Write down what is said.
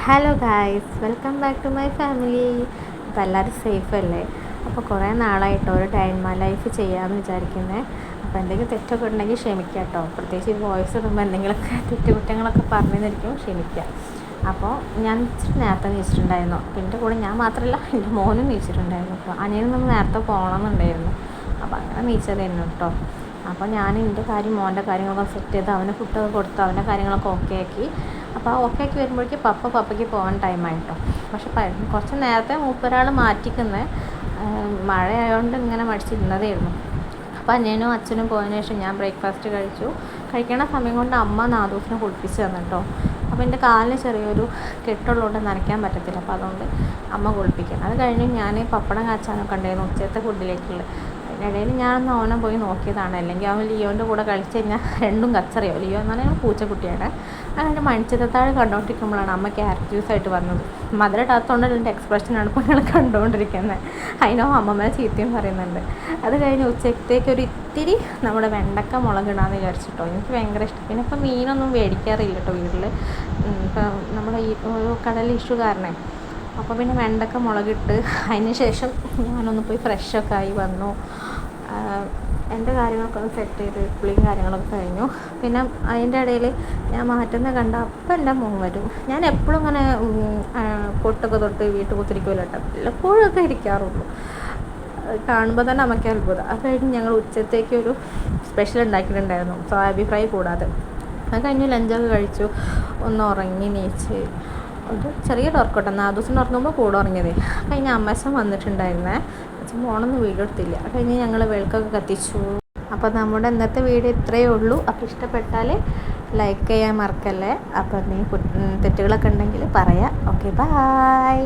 Hello guys, welcome back to my family. അപ്പോൾ എല്ലാവരും safe അല്ലേ? അപ്പോൾ കുറേ നാളായിട്ട് ഒരു ഡേ ഇൻ മൈ ലൈഫ് ചെയ്യാമെന്ന് വിചാരിക്കുന്നത്. അപ്പോൾ എന്തെങ്കിലും തെറ്റൊക്കെ ഉണ്ടെങ്കിൽ ക്ഷമിക്കുക കേട്ടോ. പ്രത്യേകിച്ച് ഈ വോയിസ് ഇടുമ്പോൾ എന്തെങ്കിലുമൊക്കെ തെറ്റുകുറ്റങ്ങളൊക്കെ പറഞ്ഞിരിക്കും, ക്ഷമിക്കുക. അപ്പോൾ ഞാൻ ഇച്ചിരി നേരത്തെ നീച്ചിട്ടുണ്ടായിരുന്നു. അപ്പോൾ എൻ്റെ കൂടെ ഞാൻ മാത്രമല്ല, എൻ്റെ മോനും നീച്ചിട്ടുണ്ടായിരുന്നു. അപ്പോൾ അനിയനും നമ്മൾ നേരത്തെ പോകണമെന്നുണ്ടായിരുന്നു. അപ്പോൾ അങ്ങനെ നീച്ചതായിരുന്നു കേട്ടോ. അപ്പോൾ ഞാൻ എൻ്റെ കാര്യം മോൻ്റെ കാര്യങ്ങളൊക്കെ സെറ്റ് ചെയ്ത് അവന് ഫുഡൊക്കെ കൊടുത്ത് അവൻ്റെ കാര്യങ്ങളൊക്കെ ഓക്കെ ആക്കി. അപ്പോൾ ആ ഓക്കെ ആക്കി വരുമ്പോഴേക്കും പപ്പയ്ക്ക് പോകാൻ ടൈമായിട്ടോ. പക്ഷെ കുറച്ച് നേരത്തെ മൂപ്പൊരാൾ മാറ്റിക്കുന്നത് മഴ ആയതുകൊണ്ട് ഇങ്ങനെ മടിച്ചിരുന്നതായിരുന്നു. അപ്പോൾ അനിയനും അച്ഛനും പോയതിനു ശേഷം ഞാൻ ബ്രേക്ക്ഫാസ്റ്റ് കഴിച്ചു. കഴിക്കണ സമയം കൊണ്ട് അമ്മ നാദൂസിനെ കുളിപ്പിച്ച് തന്നിട്ടോ. അപ്പോൾ എൻ്റെ കാലിന് ചെറിയൊരു കെട്ടുള്ളതുകൊണ്ട് നനയ്ക്കാൻ പറ്റത്തില്ല. അപ്പോൾ അതുകൊണ്ട് അമ്മ കുളിപ്പിക്കും. അത് കഴിഞ്ഞ് ഞാൻ പപ്പടം കാച്ചാനൊക്കെ ഉണ്ടായിരുന്നു ഉച്ചത്തെ ഫുഡിലേക്കുള്ള. അതിനിടയിൽ ഞാനൊന്ന് ഓനെ പോയി നോക്കിയതാണ്. അല്ലെങ്കിൽ അവൻ ലിയോൻ്റെ കൂടെ കളിച്ച് കഴിഞ്ഞാൽ രണ്ടും കച്ചറിയോ. ലിയോ എന്ന് പറഞ്ഞാൽ പൂച്ചക്കുട്ടിയാണ്. അങ്ങനെ മണിച്ചിത്രത്താഴ് കണ്ടുകൊണ്ടിരിക്കുമ്പോഴാണ് അമ്മ ക്യാരറ്റ് ജ്യൂസായിട്ട് വന്നത്. മധുരം ഇടാത്തതുകൊണ്ട് എൻ്റെ എക്സ്പ്രഷനാണ് ഇപ്പോൾ ഞങ്ങൾ കണ്ടുകൊണ്ടിരിക്കുന്നത്. അതിനോ അമ്മമ്മ ചീത്തയും പറയുന്നുണ്ട്. അത് കഴിഞ്ഞ് ഉച്ചത്തേക്കൊരു ഇത്തിരി നമ്മുടെ വെണ്ടക്ക മുളകിടാമെന്ന് വിചാരിച്ചിട്ടോ. എനിക്ക് ഭയങ്കര ഇഷ്ടം. പിന്നെ ഇപ്പോൾ മീനൊന്നും മേടിക്കാറില്ല കേട്ടോ വീട്ടിൽ. ഇപ്പം നമ്മുടെ ഈ കടൽ ഇഷ്യൂ കാരണം. അപ്പോൾ പിന്നെ വെണ്ടക്ക മുളകിട്ട് അതിന് ശേഷം ഞാനൊന്ന് പോയി ഫ്രഷൊക്കെ ആയി വന്നു. എൻ്റെ കാര്യങ്ങളൊക്കെ ഒന്ന് സെറ്റ് ചെയ്ത് കുളിയും കാര്യങ്ങളൊക്കെ കഴിഞ്ഞു. പിന്നെ അതിൻ്റെ ഇടയിൽ ഞാൻ മാറ്റുന്ന കണ്ട അപ്പം എൻ്റെ മോൻ വരും. ഞാൻ എപ്പോഴും ഇങ്ങനെ പൊട്ടൊക്കെ തൊട്ട് വീട്ടിൽ കുത്തിരിക്കുമല്ലോ കേട്ടോ. എപ്പോഴൊക്കെ ഇരിക്കാറുള്ളൂ. കാണുമ്പോൾ തന്നെ നമുക്ക് അത്ഭുതം. അത് കഴിഞ്ഞ് ഞങ്ങൾ ഉച്ചത്തേക്കൊരു സ്പെഷ്യൽ ഉണ്ടാക്കിയിട്ടുണ്ടായിരുന്നു, സോയാബീൻ ഫ്രൈ കൂടാതെ. അത് കഴിഞ്ഞ് ലഞ്ചൊക്കെ കഴിച്ചു. ഒന്ന് ഉറങ്ങി നീച്ച് ഒരു ചെറിയൊരു ഉറക്കട്ടെ. നാദൂസിന് ഉറങ്ങുമ്പോൾ കൂടെ ഉറങ്ങിയതേ. കഴിഞ്ഞ് അമ്മച്ചൻ വന്നിട്ടുണ്ടായിരുന്നേ. അച്ഛൻ പോകണമെന്ന് വീഡിയോ എടുത്തില്ല. കഴിഞ്ഞ് ഞങ്ങൾ വിളക്കൊക്കെ കത്തിച്ചു. അപ്പോൾ നമ്മുടെ ഇന്നത്തെ വീഡിയോ ഇത്രയേ ഉള്ളൂ. അപ്പോൾ ഇഷ്ടപ്പെട്ടാൽ ലൈക്ക് ചെയ്യാൻ മറക്കല്ലേ. അപ്പോൾ എന്തെങ്കിലും തെറ്റുകളൊക്കെ ഉണ്ടെങ്കിൽ പറയാം. Okay, by.